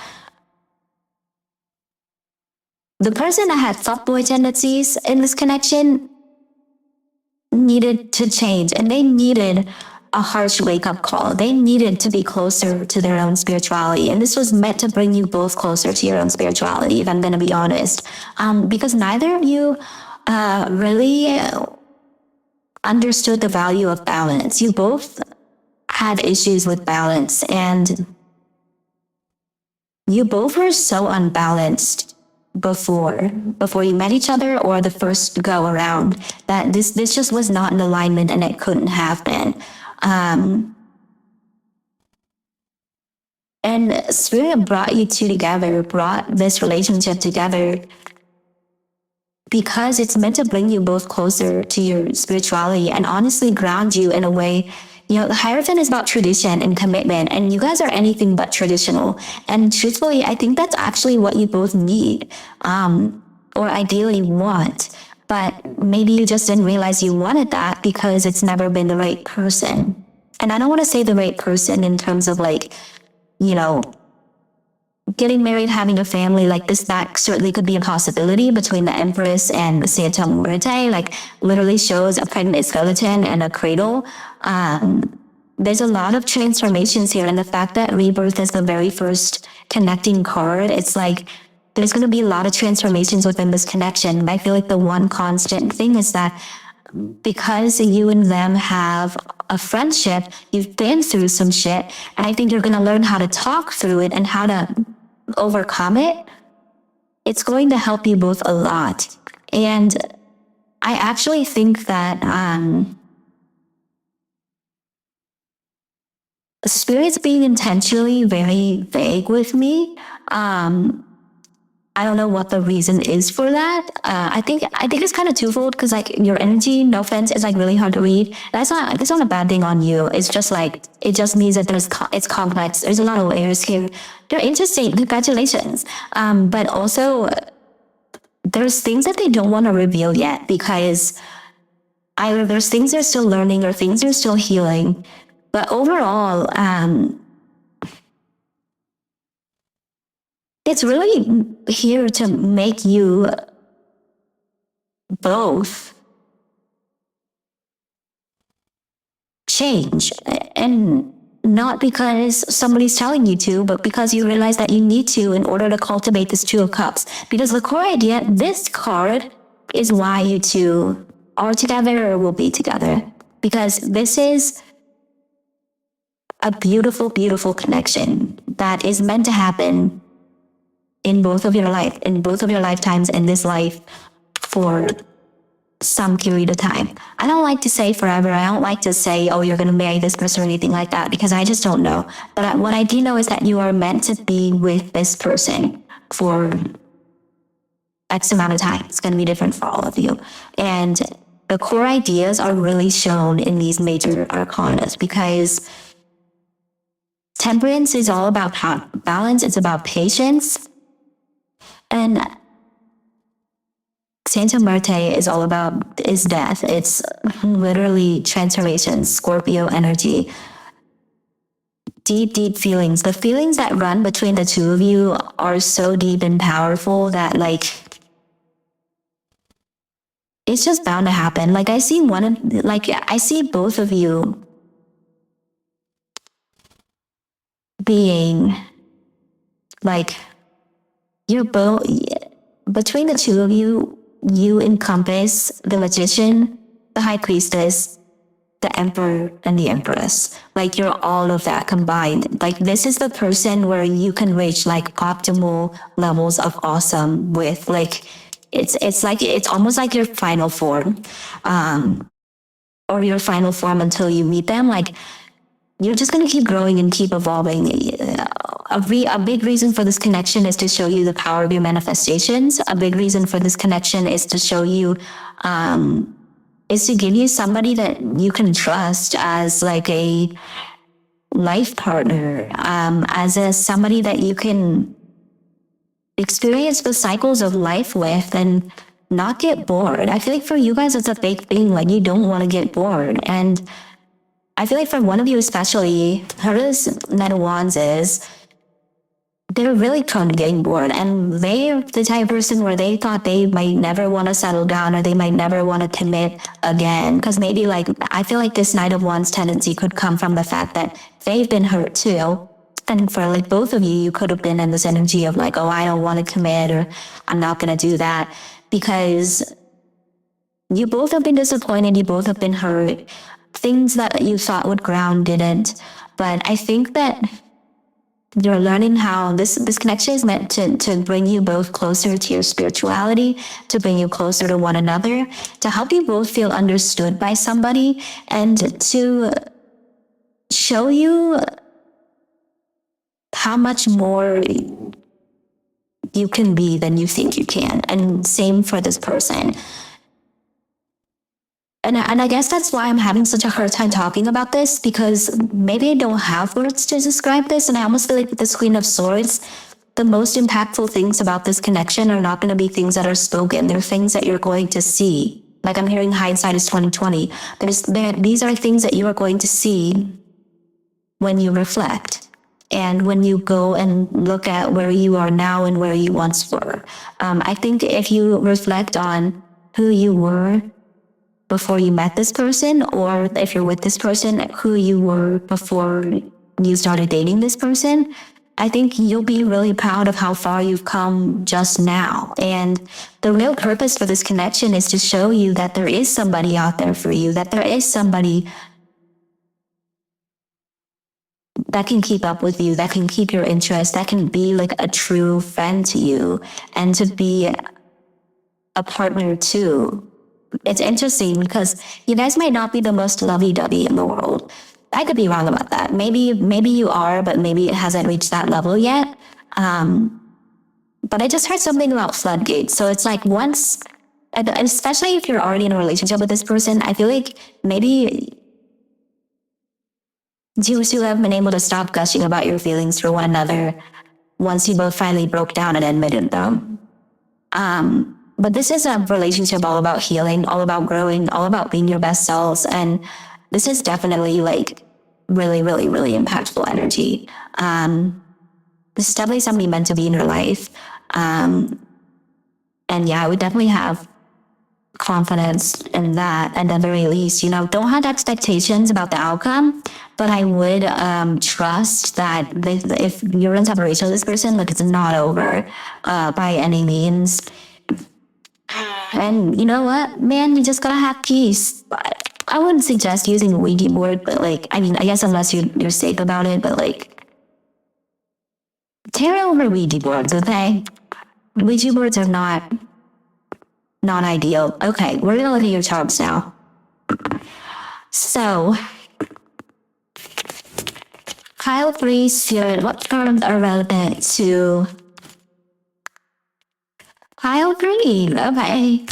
the person that had fuckboy tendencies in this connection needed to change, and they needed a harsh wake-up call. They needed to be closer to their own spirituality, and this was meant to bring you both closer to your own spirituality, if I'm going to be honest. Because neither of you really understood the value of balance. You both had issues with balance, and you both were so unbalanced before you met each other, or the first go around, that this just was not in alignment, and it couldn't have been. And Spirit brought you two together, brought this relationship together, because it's meant to bring you both closer to your spirituality and honestly ground you in a way. You know, the Hierophant is about tradition and commitment, and you guys are anything but traditional. And truthfully, I think that's actually what you both need, or ideally want. But maybe you just didn't realize you wanted that because it's never been the right person. And I don't want to say the right person in terms of like, you know, getting married, having a family, like this, that certainly could be a possibility between the Empress and the Santa Muerte, like literally shows a pregnant skeleton and a cradle. There's a lot of transformations here, and the fact that rebirth is the very first connecting card, it's like there's going to be a lot of transformations within this connection. I feel like the one constant thing is that because you and them have a friendship, you've been through some shit, and I think you're going to learn how to talk through it and how to overcome it. It's going to help you both a lot. And I actually think that Spirit's being intentionally very vague with me. I don't know what the reason is for that. I think it's kind of twofold, because like your energy, no offense, is like really hard to read. That's not a bad thing on you. It's just like, it just means that it's complex. There's a lot of layers here. They're interesting. Congratulations. But also there's things that they don't want to reveal yet, because either there's things they're still learning or things they're still healing. But overall, it's really here to make you both change, and not because somebody's telling you to, but because you realize that you need to in order to cultivate this Two of Cups. Because the core idea, this card, is why you two are together or will be together. Because this is a beautiful, beautiful connection that is meant to happen in both of your lifetimes, in this life, for some period of time. I don't like to say forever. I don't like to say, oh, you're going to marry this person or anything like that, because I just don't know. But what I do know is that you are meant to be with this person for X amount of time. It's going to be different for all of you. And the core ideas are really shown in these major arcana, because Temperance is all about balance. It's about patience. And Santa Marte is all about death. It's literally transformation, Scorpio energy. Deep, deep feelings. The feelings that run between the two of you are so deep and powerful that, like, it's just bound to happen. Like, I see both of you being, like, you're both, between the two of you, you encompass the Magician, the High Priestess, the Emperor, and the Empress. Like, you're all of that combined. Like, this is the person where you can reach like optimal levels of awesome with, like, it's almost like your final form, or your final form until you meet them. Like, you're just going to keep growing and keep evolving. A big reason for this connection is to show you the power of your manifestations. A big reason for this connection is to show you, is to give you somebody that you can trust as like a life partner, as somebody that you can experience the cycles of life with and not get bored. I feel like for you guys, it's a big thing. Like, you don't want to get bored. And I feel like for one of you especially, whoever's Knight of Wands is, they're really prone to getting bored. And they're the type of person where they thought they might never want to settle down, or they might never want to commit again. Because maybe, like, I feel like this Knight of Wands tendency could come from the fact that they've been hurt too. And for like both of you, you could have been in this energy of like, oh, I don't want to commit, or I'm not going to do that. Because you both have been disappointed. You both have been hurt. Things that you thought would ground didn't. But I think that you're learning how this connection is meant to bring you both closer to your spirituality, to bring you closer to one another, to help you both feel understood by somebody, and to show you how much more you can be than you think you can. And same for this person. And I guess that's why I'm having such a hard time talking about this, because maybe I don't have words to describe this. And I almost feel like with this Queen of Swords, the most impactful things about this connection are not going to be things that are spoken. They're things that you're going to see. Like, I'm hearing hindsight is 2020. These are things that you are going to see when you reflect. And when you go and look at where you are now and where you once were. I think if you reflect on who you were before you met this person, or if you're with this person, who you were before you started dating this person, I think you'll be really proud of how far you've come just now. And the real purpose for this connection is to show you that there is somebody out there for you, that there is somebody that can keep up with you, that can keep your interest, that can be like a true friend to you and to be a partner too. It's interesting because you guys might not be the most lovey-dovey in the world. I could be wrong about that. Maybe you are, but maybe it hasn't reached that level yet. But I just heard something about floodgates. So it's like once, and especially if you're already in a relationship with this person, I feel like maybe you two have been able to stop gushing about your feelings for one another once you both finally broke down and admitted them. But this is a relationship all about healing, all about growing, all about being your best selves. And this is definitely like really, really, really impactful energy. This is definitely somebody meant to be in your life. And yeah, I would definitely have confidence in that. At the very least, don't have expectations about the outcome, but I would trust that if you're in separation with this person, like it's not over by any means. And you know what, man, you just gotta have peace. I wouldn't suggest using a Ouija board, but like, I mean, I guess unless you're safe about it, but like, tear over Ouija boards, okay? Ouija boards are not ideal. Okay, we're gonna look at your charts now. So, Kyle 3 Spirit, what terms are relevant to Kyle 3? Okay.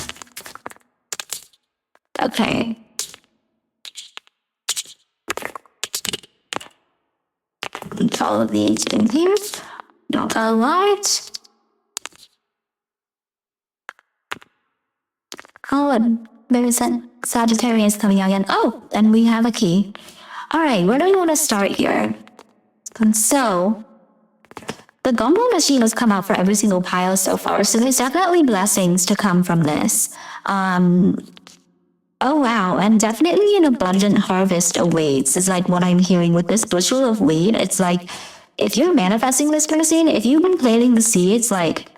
Okay. Follow these things here. Not a lot. Oh, there's a Sagittarius coming out again. Oh, and we have a key. All right, where do we want to start here? So, the gumball machine has come out for every single pile so far, so there's definitely blessings to come from this. Oh wow, and definitely an abundant harvest awaits is like what I'm hearing with this bushel of wheat. It's like, if you're manifesting this person, if you've been planting the seeds, like,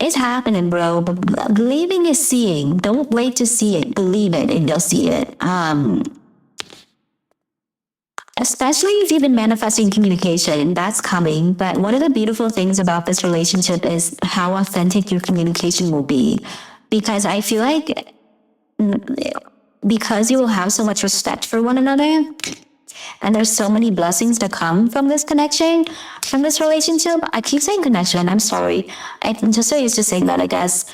it's happening, bro. But believing is seeing. Don't wait to see it. Believe it and you'll see it. Especially if you've been manifesting communication, that's coming. But one of the beautiful things about this relationship is how authentic your communication will be. Because I feel like because you will have so much respect for one another, and there's so many blessings to come from this connection, from this relationship. I keep saying connection, I'm sorry. I'm just so used to saying that, I guess.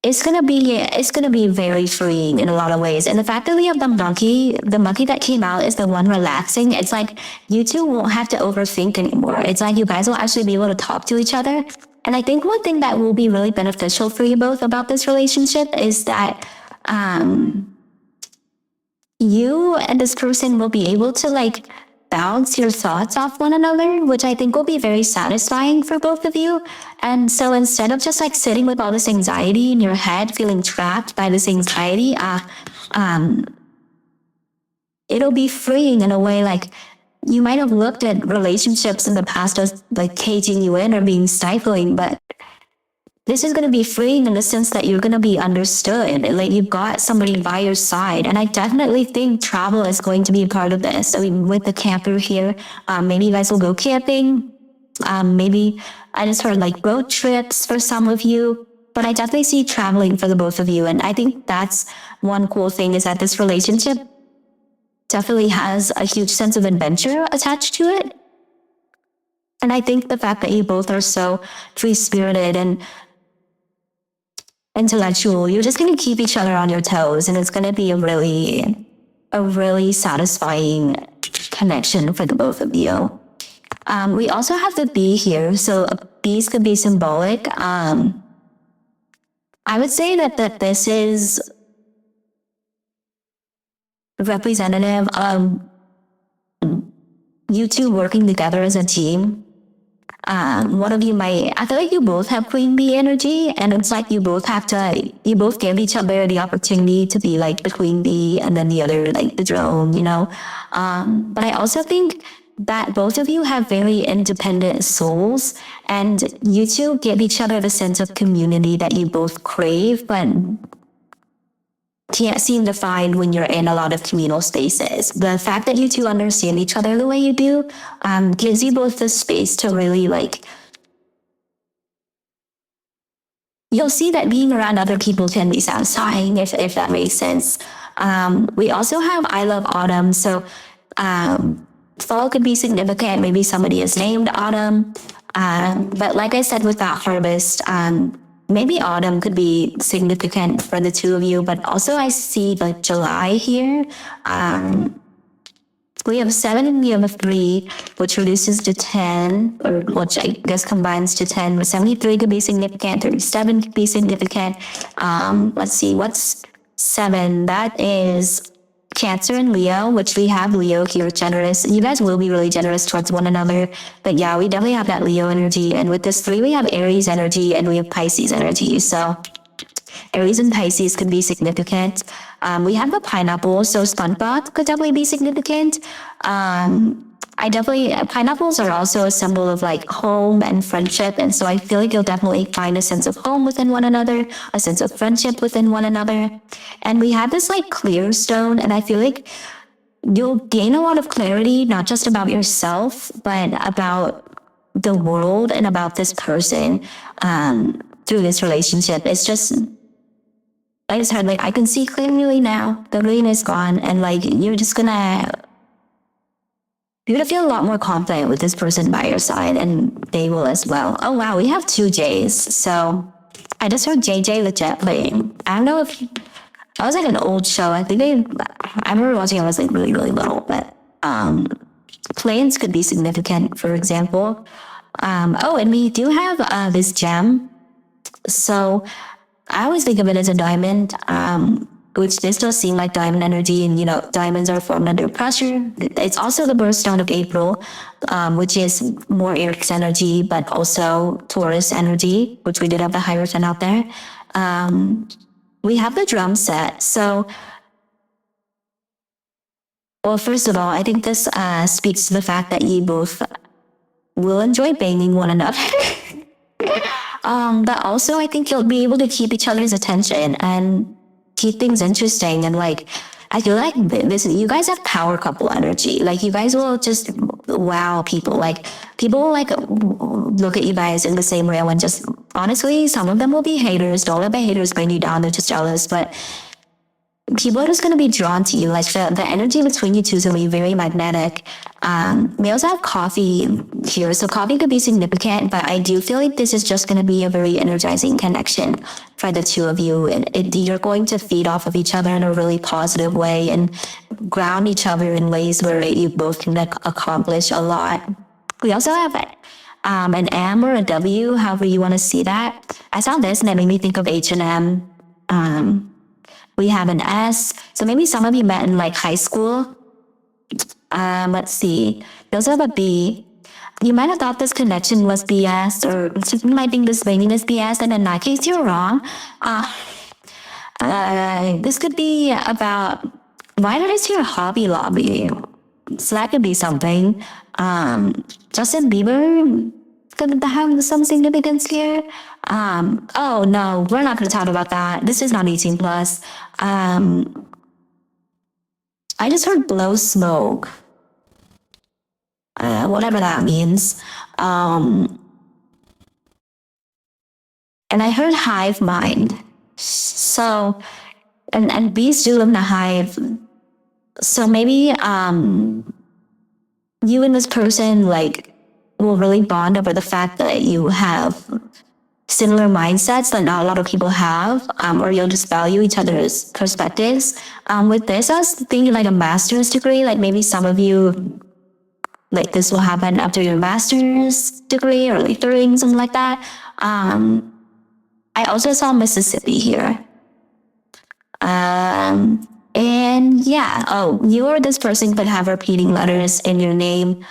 It's gonna be very freeing in a lot of ways. And the fact that we have the monkey that came out is the one relaxing. It's like you two won't have to overthink anymore. It's like you guys will actually be able to talk to each other. And I think one thing that will be really beneficial for you both about this relationship is that you and this person will be able to like bounce your thoughts off one another, which I think will be very satisfying for both of you. And so instead of just like sitting with all this anxiety in your head, feeling trapped by this anxiety, it'll be freeing in a way. Like, you might have looked at relationships in the past as like caging you in or being stifling, but this is going to be freeing in the sense that you're going to be understood. Like, you've got somebody by your side. And I definitely think travel is going to be a part of this. I mean, with the camper here, maybe you guys will go camping. Maybe I just heard like road trips for some of you, but I definitely see traveling for the both of you. And I think that's one cool thing, is that this relationship definitely has a huge sense of adventure attached to it. And I think the fact that you both are so free-spirited and intellectual, you're just going to keep each other on your toes, and it's going to be a really satisfying connection for the both of you. We also have the bee here, so bees could be symbolic. I would say that this is representative of you two working together as a team. One of you might, I feel like you both have queen bee energy, and it's like you both give each other the opportunity to be like the queen bee and then the other like the drone, But I also think that both of you have very independent souls, and you two give each other the sense of community that you both crave, but can't seem to find when you're in a lot of communal spaces. The fact that you two understand each other the way you do gives you both the space to really like. You'll see that being around other people can be satisfying, if that makes sense. We also have I Love Autumn. So fall could be significant. Maybe somebody is named Autumn. But like I said with that harvest, maybe autumn could be significant for the two of you. But also I see like July here. We have 7 and we have a 3, which reduces to 10, or which I guess combines to 10. 73 could be significant, 37 could be significant. Let's see, what's 7? That is Cancer and Leo, which we have Leo here, generous. You guys will be really generous towards one another. But yeah, we definitely have that Leo energy. And with this 3, we have Aries energy and we have Pisces energy. So Aries and Pisces could be significant. We have the pineapple, so SpongeBob could definitely be significant. Pineapples are also a symbol of like home and friendship. And so I feel like you'll definitely find a sense of home within one another, a sense of friendship within one another. And we have this like clear stone, and I feel like you'll gain a lot of clarity, not just about yourself, but about the world and about this person through this relationship. It's just, I just heard like, I can see clearly now, the rain is gone, and like you're gonna feel a lot more confident with this person by your side, and they will as well. Oh wow, we have 2 J's. So I just heard JJ Legit playing. I don't know if that was like an old show. I remember watching it when I was like really, really little, but planes could be significant, for example. And we do have this gem. So I always think of it as a diamond, which this does seem like diamond energy, and diamonds are formed under pressure. It's also the birthstone of April, which is more Eric's energy, but also Taurus energy, which we did have the Hierophant out there. We have the drum set. So, well, first of all, I think this speaks to the fact that you both will enjoy banging one another. But also I think you'll be able to keep each other's attention and keep things interesting. And like, I feel like you guys have power couple energy. Like you guys will just wow people. Like people will like look at you guys in the same way. And just honestly, some of them will be haters. Don't let the haters bring you down. They're just jealous. But people are just going to be drawn to you. Like the energy between you two is going to be very magnetic. We also have coffee here. So coffee could be significant, but I do feel like this is just going to be a very energizing connection for the two of you. And you're going to feed off of each other in a really positive way and ground each other in ways where you both can accomplish a lot. We also have an M or a W, however you want to see that. I saw this and it made me think of H&M. We have an S. So maybe some of you met in like high school. Let's see. We also have a B. You might have thought this connection was BS, or you might think this banging is BS, and in that case, you're wrong. This could be about, why did I see your Hobby Lobby? So that could be something. Justin Bieber could have some significance here. Oh no, we're not going to talk about that. This is not 18 plus. I just heard blow smoke. Whatever that means. And I heard hive mind. So, and bees do live in a hive. So maybe you and this person like will really bond over the fact that you have similar mindsets that not a lot of people have, or you'll just value each other's perspectives. With this, I was thinking like a master's degree, like maybe some of you, like this will happen after your master's degree or like during something like that. I also saw Mississippi here. And yeah, you or this person could have repeating letters in your name.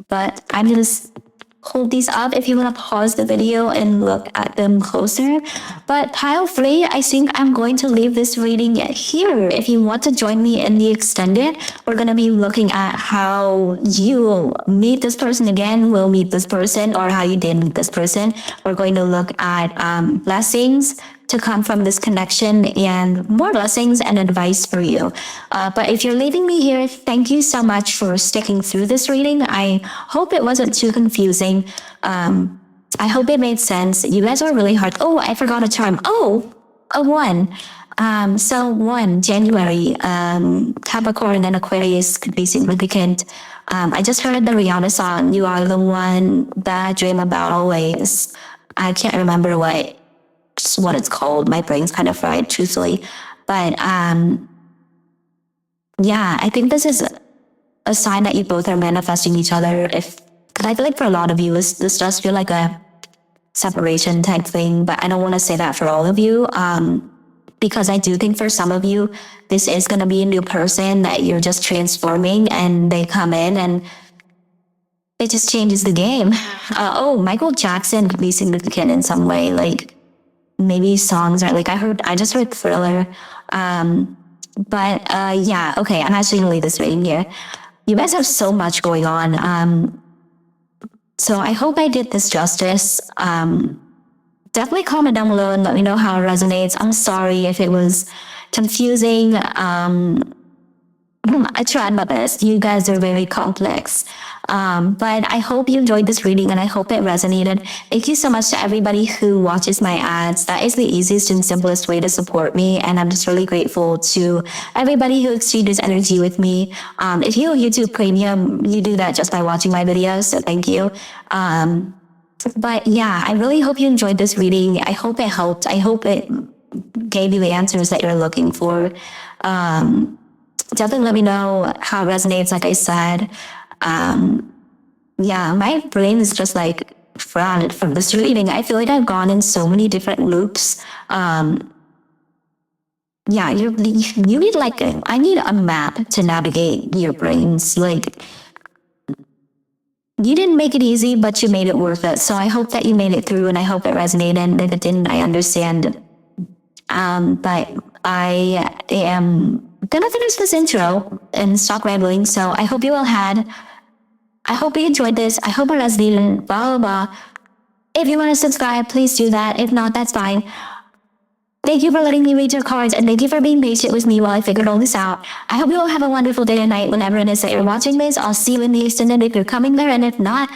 But I'm just hold these up if you want to pause the video and look at them closer. But pile 3, I think I'm going to leave this reading here. If you want to join me in the extended, we're going to be looking at how you meet this person again, will meet this person, or how you did meet this person. We're going to look at blessings to come from this connection and more blessings and advice for you. But if you're leaving me here, thank you so much for sticking through this reading. I hope it wasn't too confusing. I hope it made sense. You guys are really hard. Oh, I forgot a charm. Oh, a 1. So 1, January, Capricorn and Aquarius could be significant. I just heard the Rihanna song, You Are the One That I Dream About Always. I can't remember what it's called. My brain's kind of fried, truthfully. But yeah, I think this is a sign that you both are manifesting each other. Because I feel like for a lot of you, this does feel like a separation type thing, but I don't want to say that for all of you. Because I do think for some of you, this is going to be a new person that you're just transforming, and they come in and it just changes the game. Michael Jackson could be significant in some way. Like, maybe songs are like, I just heard Thriller. Yeah, okay, I'm actually gonna leave this reading here. You guys have so much going on. So I hope I did this justice. Definitely comment down below and let me know how it resonates. I'm sorry if it was confusing. I tried my best. You guys are very complex. But I hope you enjoyed this reading and I hope it resonated. Thank you so much to everybody who watches my ads. That is the easiest and simplest way to support me. And I'm just really grateful to everybody who exchanges energy with me. If you have YouTube Premium, you do that just by watching my videos. So thank you. But yeah, I really hope you enjoyed this reading. I hope it helped. I hope it gave you the answers that you're looking for. Definitely let me know how it resonates, like I said. Yeah, my brain is just like fried from this reading. I feel like I've gone in so many different loops. Yeah, you need like I need a map to navigate your brains. Like, you didn't make it easy, but you made it worth it. So I hope that you made it through, and I hope it resonated. And if it didn't, I understand. But I am gonna finish this intro and stop rambling. So I hope you all I hope you enjoyed this. I hope it resonated, blah, blah, blah. If you want to subscribe, please do that. If not, that's fine. Thank you for letting me read your cards, and thank you for being patient with me while I figured all this out. I hope you all have a wonderful day and night whenever it is that you're watching this. I'll see you in the extended if you're coming there, and if not,